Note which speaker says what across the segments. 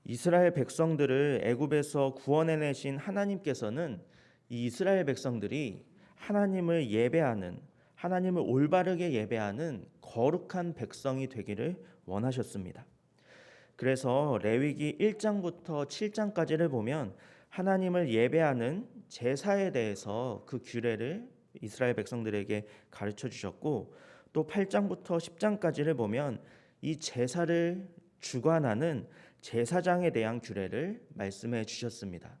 Speaker 1: 이스라엘 백성들을 애굽에서 구원해내신 하나님께서는 이 이스라엘 백성들이 하나님을 예배하는, 하나님을 올바르게 예배하는 거룩한 백성이 되기를 원하셨습니다. 그래서 레위기 1장부터 7장까지를 보면 하나님을 예배하는 제사에 대해서 그 규례를 이스라엘 백성들에게 가르쳐 주셨고, 또 8장부터 10장까지를 보면 이 제사를 주관하는 제사장에 대한 규례를 말씀해 주셨습니다.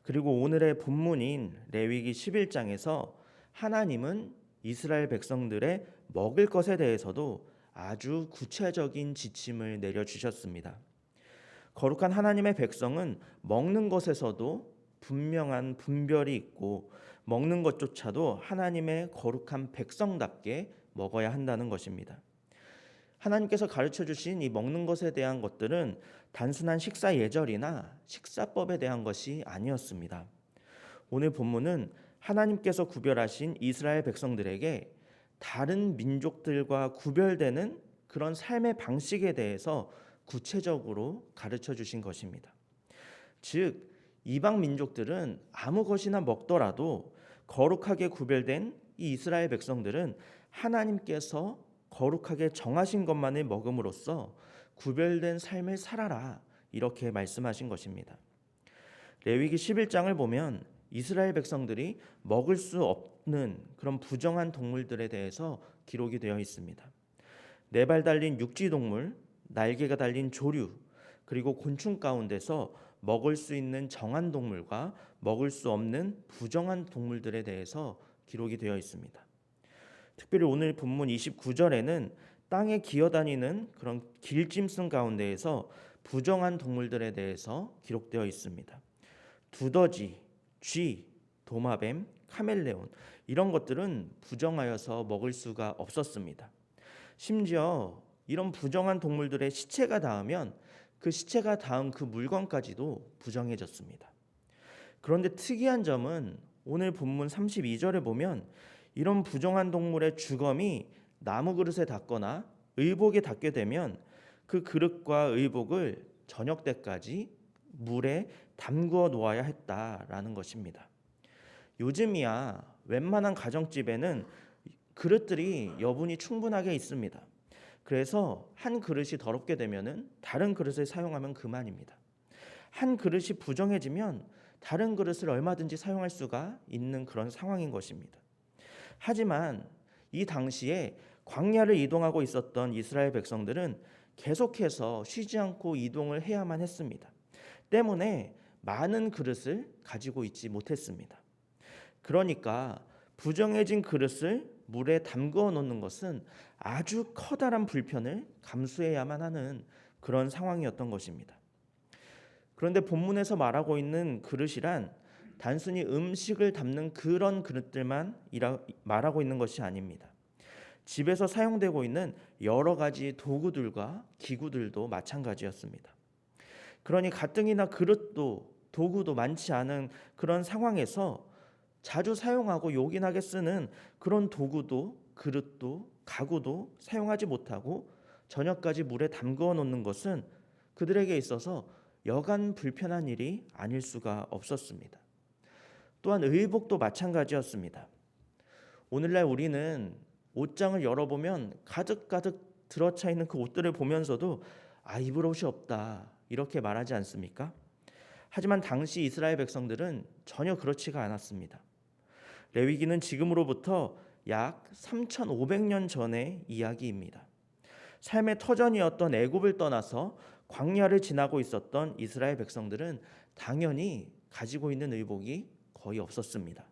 Speaker 1: 그리고 오늘의 본문인 레위기 11장에서 하나님은 이스라엘 백성들의 먹을 것에 대해서도 아주 구체적인 지침을 내려주셨습니다. 거룩한 하나님의 백성은 먹는 것에서도 분명한 분별이 있고 먹는 것조차도 하나님의 거룩한 백성답게 먹어야 한다는 것입니다. 하나님께서 가르쳐 주신 이 먹는 것에 대한 것들은 단순한 식사 예절이나 식사법에 대한 것이 아니었습니다. 오늘 본문은 하나님께서 구별하신 이스라엘 백성들에게 다른 민족들과 구별되는 그런 삶의 방식에 대해서 구체적으로 가르쳐 주신 것입니다. 즉, 이방 민족들은 아무 것이나 먹더라도 거룩하게 구별된 이 이스라엘 백성들은 하나님께서 거룩하게 정하신 것만을 먹음으로써 구별된 삶을 살아라, 이렇게 말씀하신 것입니다. 레위기 11장을 보면 이스라엘 백성들이 먹을 수 없는 그런 부정한 동물들에 대해서 기록이 되어 있습니다. 네 발 달린 육지 동물, 날개가 달린 조류, 그리고 곤충 가운데서 먹을 수 있는 정한 동물과 먹을 수 없는 부정한 동물들에 대해서 기록이 되어 있습니다. 특별히 오늘 본문 29절에는 땅에 기어다니는 그런 길짐승 가운데에서 부정한 동물들에 대해서 기록되어 있습니다. 두더지, 쥐, 도마뱀, 카멜레온, 이런 것들은 부정하여서 먹을 수가 없었습니다. 심지어 이런 부정한 동물들의 시체가 닿으면 그 시체가 닿은 그 물건까지도 부정해졌습니다. 그런데 특이한 점은 오늘 본문 32절에 보면 이런 부정한 동물의 주검이 나무 그릇에 닿거나 의복에 닿게 되면 그 그릇과 의복을 저녁 때까지 물에 담그어 놓아야 했다라는 것입니다. 요즘이야 웬만한 가정집에는 그릇들이 여분이 충분하게 있습니다. 그래서 한 그릇이 더럽게 되면은 다른 그릇을 사용하면 그만입니다. 한 그릇이 부정해지면 다른 그릇을 얼마든지 사용할 수가 있는 그런 상황인 것입니다. 하지만 이 당시에 광야를 이동하고 있었던 이스라엘 백성들은 계속해서 쉬지 않고 이동을 해야만 했습니다. 때문에 많은 그릇을 가지고 있지 못했습니다. 그러니까 부정해진 그릇을 물에 담그어 놓는 것은 아주 커다란 불편을 감수해야만 하는 그런 상황이었던 것입니다. 그런데 본문에서 말하고 있는 그릇이란 단순히 음식을 담는 그런 그릇들만 말하고 있는 것이 아닙니다. 집에서 사용되고 있는 여러 가지 도구들과 기구들도 마찬가지였습니다. 그러니 가뜩이나 그릇도 도구도 많지 않은 그런 상황에서 자주 사용하고 요긴하게 쓰는 그런 도구도 그릇도 가구도 사용하지 못하고 저녁까지 물에 담그어 놓는 것은 그들에게 있어서 여간 불편한 일이 아닐 수가 없었습니다. 또한 의복도 마찬가지였습니다. 오늘날 우리는 옷장을 열어보면 가득가득 들어차 있는 그 옷들을 보면서도 입을 옷이 없다, 이렇게 말하지 않습니까? 하지만 당시 이스라엘 백성들은 전혀 그렇지가 않았습니다. 레위기는 지금으로부터 약 3,500년 전의 이야기입니다. 삶의 터전이었던 애굽을 떠나서 광야를 지나고 있었던 이스라엘 백성들은 당연히 가지고 있는 의복이 거의 없었습니다.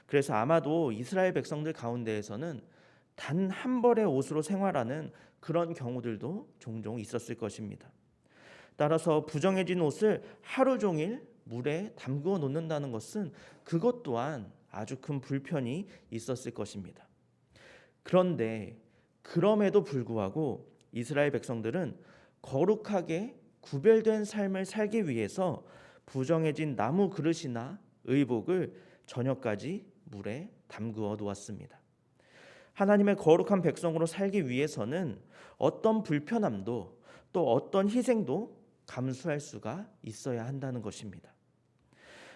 Speaker 1: 그래서 아마도 이스라엘 백성들 가운데에서는 단 한 벌의 옷으로 생활하는 그런 경우들도 종종 있었을 것입니다. 따라서 부정해진 옷을 하루 종일 물에 담그어 놓는다는 것은 그것 또한 아주 큰 불편이 있었을 것입니다. 그런데 그럼에도 불구하고 이스라엘 백성들은 거룩하게 구별된 삶을 살기 위해서 부정해진 나무 그릇이나 의복을 저녁까지 물에 담그어 놓았습니다. 하나님의 거룩한 백성으로 살기 위해서는 어떤 불편함도 또 어떤 희생도 감수할 수가 있어야 한다는 것입니다.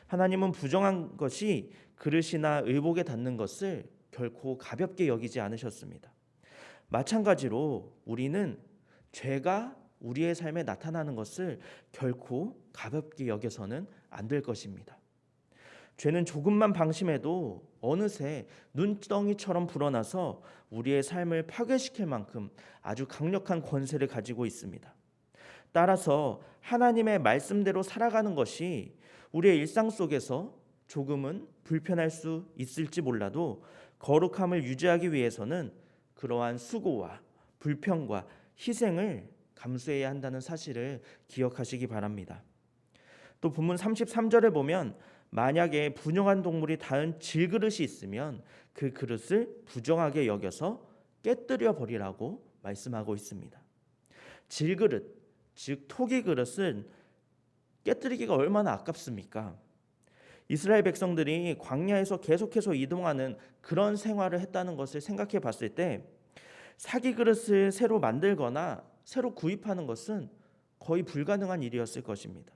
Speaker 1: 하나님은 부정한 것이 그릇이나 의복에 닿는 것을 결코 가볍게 여기지 않으셨습니다. 마찬가지로 우리는 죄가 우리의 삶에 나타나는 것을 결코 가볍게 여겨서는 안 될 것입니다. 죄는 조금만 방심해도 어느새 눈덩이처럼 불어나서 우리의 삶을 파괴시킬 만큼 아주 강력한 권세를 가지고 있습니다. 따라서 하나님의 말씀대로 살아가는 것이 우리의 일상 속에서 조금은 불편할 수 있을지 몰라도 거룩함을 유지하기 위해서는 그러한 수고와 불평과 희생을 감수해야 한다는 사실을 기억하시기 바랍니다. 또 본문 33절에 보면 만약에 분영한 동물이 닿은 질그릇이 있으면 그 그릇을 부정하게 여겨서 깨뜨려 버리라고 말씀하고 있습니다. 질그릇, 즉 토기 그릇은 깨뜨리기가 얼마나 아깝습니까? 이스라엘 백성들이 광야에서 계속해서 이동하는 그런 생활을 했다는 것을 생각해 봤을 때 사기 그릇을 새로 만들거나 새로 구입하는 것은 거의 불가능한 일이었을 것입니다.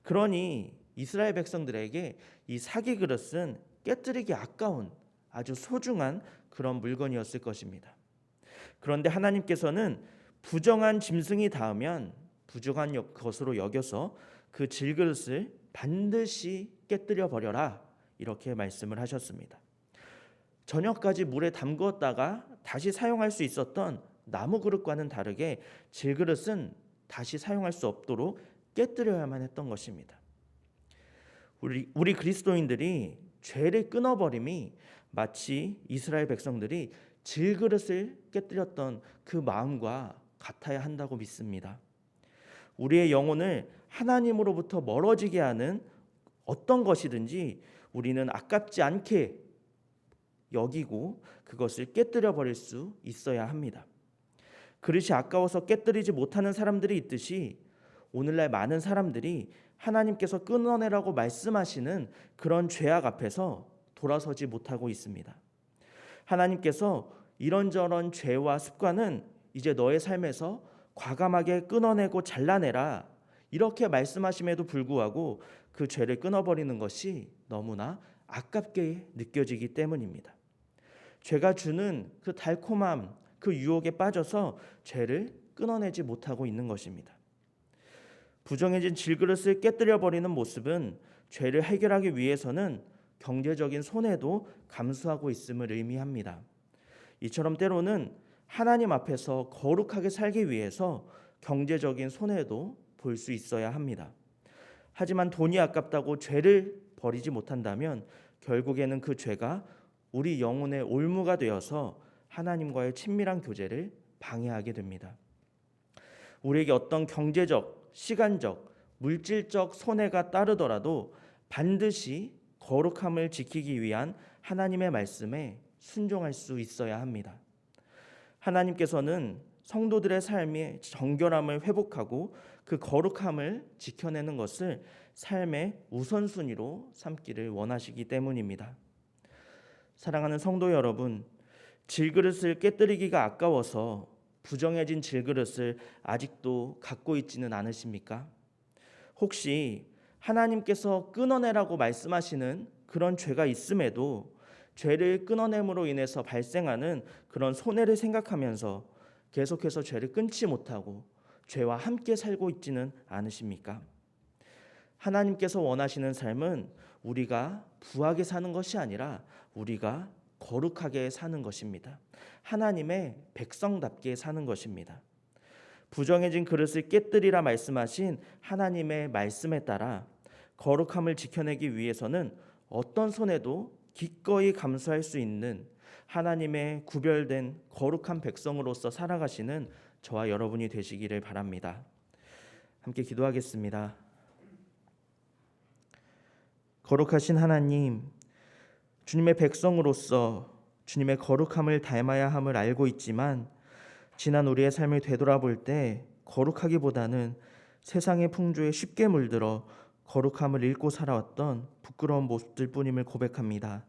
Speaker 1: 그러니 이스라엘 백성들에게 이 사기 그릇은 깨뜨리기 아까운 아주 소중한 그런 물건이었을 것입니다. 그런데 하나님께서는 부정한 짐승이 닿으면 부정한 것으로 여겨서 그 질그릇을 반드시 깨뜨려 버려라, 이렇게 말씀을 하셨습니다. 저녁까지 물에 담그었다가 다시 사용할 수 있었던 나무 그릇과는 다르게 질그릇은 다시 사용할 수 없도록 깨뜨려야만 했던 것입니다. 우리 그리스도인들이 죄를 끊어버림이 마치 이스라엘 백성들이 질그릇을 깨뜨렸던 그 마음과 같아야 한다고 믿습니다. 우리의 영혼을 하나님으로부터 멀어지게 하는 어떤 것이든지 우리는 아깝지 않게 여기고 그것을 깨뜨려 버릴 수 있어야 합니다. 그릇이 아까워서 깨뜨리지 못하는 사람들이 있듯이 오늘날 많은 사람들이 하나님께서 끊어내라고 말씀하시는 그런 죄악 앞에서 돌아서지 못하고 있습니다. 하나님께서 이런저런 죄와 습관은 이제 너의 삶에서 과감하게 끊어내고 잘라내라, 이렇게 말씀하심에도 불구하고 그 죄를 끊어버리는 것이 너무나 아깝게 느껴지기 때문입니다. 죄가 주는 그 달콤함, 그 유혹에 빠져서 죄를 끊어내지 못하고 있는 것입니다. 부정해진 질그릇을 깨뜨려 버리는 모습은 죄를 해결하기 위해서는 경제적인 손해도 감수하고 있음을 의미합니다. 이처럼 때로는 하나님 앞에서 거룩하게 살기 위해서 경제적인 손해도 볼 수 있어야 합니다. 하지만 돈이 아깝다고 죄를 버리지 못한다면 결국에는 그 죄가 우리 영혼의 올무가 되어서 하나님과의 친밀한 교제를 방해하게 됩니다. 우리에게 어떤 경제적, 시간적, 물질적 손해가 따르더라도 반드시 거룩함을 지키기 위한 하나님의 말씀에 순종할 수 있어야 합니다. 하나님께서는 성도들의 삶의 정결함을 회복하고 그 거룩함을 지켜내는 것을 삶의 우선순위로 삼기를 원하시기 때문입니다. 사랑하는 성도 여러분, 질그릇을 깨뜨리기가 아까워서 부정해진 질그릇을 아직도 갖고 있지는 않으십니까? 혹시 하나님께서 끊어내라고 말씀하시는 그런 죄가 있음에도 죄를 끊어냄으로 인해서 발생하는 그런 손해를 생각하면서 계속해서 죄를 끊지 못하고 죄와 함께 살고 있지는 않으십니까? 하나님께서 원하시는 삶은 우리가 부하게 사는 것이 아니라 우리가 거룩하게 사는 것입니다. 하나님의 백성답게 사는 것입니다. 부정해진 그릇을 깨뜨리라 말씀하신 하나님의 말씀에 따라 거룩함을 지켜내기 위해서는 어떤 손해도 기꺼이 감수할 수 있는 하나님의 구별된 거룩한 백성으로서 살아가시는 저와 여러분이 되시기를 바랍니다. 함께 기도하겠습니다. 거룩하신 하나님, 주님의 백성으로서 주님의 거룩함을 닮아야 함을 알고 있지만 지난 우리의 삶을 되돌아볼 때 거룩하기보다는 세상의 풍조에 쉽게 물들어 거룩함을 잃고 살아왔던 부끄러운 모습들 뿐임을 고백합니다.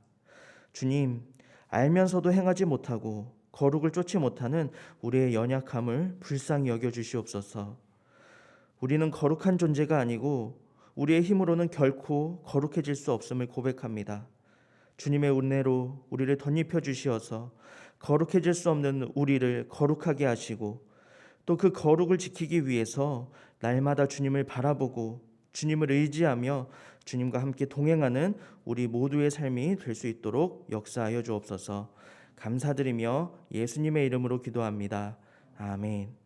Speaker 1: 주님, 알면서도 행하지 못하고 거룩을 쫓지 못하는 우리의 연약함을 불쌍히 여겨주시옵소서. 우리는 거룩한 존재가 아니고 우리의 힘으로는 결코 거룩해질 수 없음을 고백합니다. 주님의 은혜로 우리를 덧입혀 주시어서 거룩해질 수 없는 우리를 거룩하게 하시고 또 그 거룩을 지키기 위해서 날마다 주님을 바라보고 주님을 의지하며 주님과 함께 동행하는 우리 모두의 삶이 될 수 있도록 역사하여 주옵소서. 감사드리며 예수님의 이름으로 기도합니다. 아멘.